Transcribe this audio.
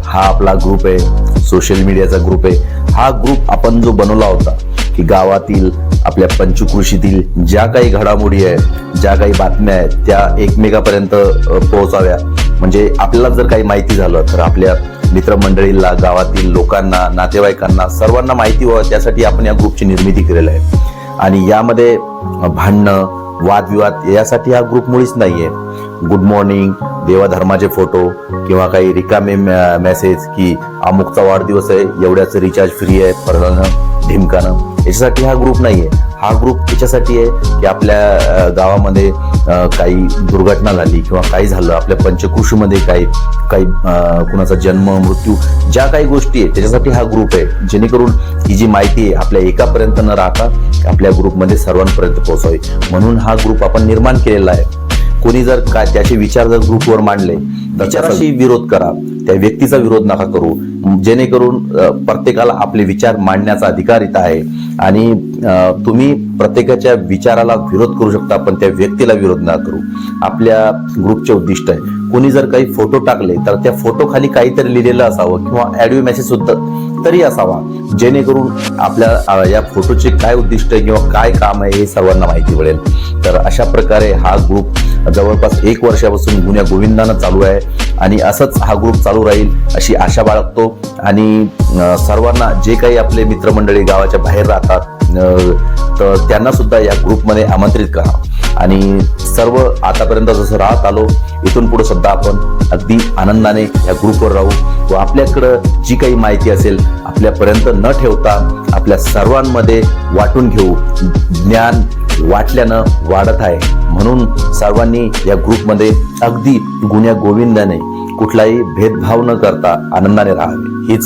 हा आपला ग्रुप आहे, सोशल मीडियाचा ग्रुप आहे. हा ग्रुप आपण जो बनवला होता की गावातील आपल्या पंचकृषीतील ज्या काही घडामोडी आहेत, ज्या काही बातम्या आहेत त्या एकमेकापर्यंत पोहोचाव्या. म्हणजे आपल्याला जर काही माहिती झालं तर आपल्या मित्रमंडळीला, गावातील लोकांना, नातेवाईकांना सर्वांना माहिती व्हावं, त्यासाठी आपण या ग्रुपची निर्मिती केलेली आहे. आणि यामध्ये भांडणं, वादविवाद यासाठी हा ग्रुप मुळीच नाहीये. गुड मॉर्निंग, देवाधर्माचे फोटो किंवा काही रिकामे मेसेज की अमुकचा वाढदिवस आहे, एवढ्याच रिचार्ज फ्री आहे, फरळानं ढिमकानं, याच्यासाठी हा ग्रुप नाहीये. हा ग्रुप याच्यासाठी आहे की आपल्या गावामध्ये काही दुर्घटना झाली किंवा काही झालं, आपल्या पंचकृषीमध्ये काही कुणाचा जन्म, मृत्यू, ज्या काही गोष्टी आहेत त्याच्यासाठी हा ग्रुप आहे. जेणेकरून ही जी माहिती आहे आपल्या एकापर्यंत न राहता आपल्या ग्रुपमध्ये सर्वांपर्यंत पोहोचावी, म्हणून हा ग्रुप आपण निर्माण केलेला आहे. कोणी जर काय त्याचे विचार जर ग्रुपवर मांडले तर त्याच्याशी विरोध करा, त्या व्यक्तीचा विरोध नका करू. जेणेकरून प्रत्येकाला आपले विचार मांडण्याचा अधिकार इथं आहे आणि तुम्ही प्रत्येकाच्या विचाराला विरोध करू शकता, पण त्या व्यक्तीला विरोध नका करू. आपल्या ग्रुपचे उद्दिष्ट आहे, कोणी जर काही फोटो टाकले तर त्या फोटो खाली काहीतरी लिहिलेलं असावं किंवा ऑडिओ मेसेज सुद्धा तरी असावा, जेणेकरून आपल्या या फोटोचे काय उद्दिष्ट आहे किंवा काय काम आहे हे सर्वांना माहिती पडेल. तर अशा प्रकारे हा ग्रुप जवळपास 1 वर्षापासून गुण्या गोविंदानं चालू आहे आणि असंच हा ग्रुप चालू राहील अशी आशा बाळगतो. आणि सर्वांना, जे काही आपले मित्रमंडळी गावाच्या बाहेर राहतात तर त्यांना सुद्धा या ग्रुपमध्ये आमंत्रित करा. आणि सर्व आतापर्यंत जसं राहत आलो, इथून पुढे सुद्धा आपण अगदी आनंदाने या ग्रुपवर राहू व आपल्याकडं जी काही माहिती असेल आपल्यापर्यंत न ठेवता आपल्या सर्वांमध्ये वाटून घेऊ. ज्ञान वाटल्यानं वाढत आहे, म्हणून सर्वांनी या ग्रुपमध्ये अगदी गुण्या गोविंदाने कुठलाही भेदभाव न करता आनंदाने राहावे हीच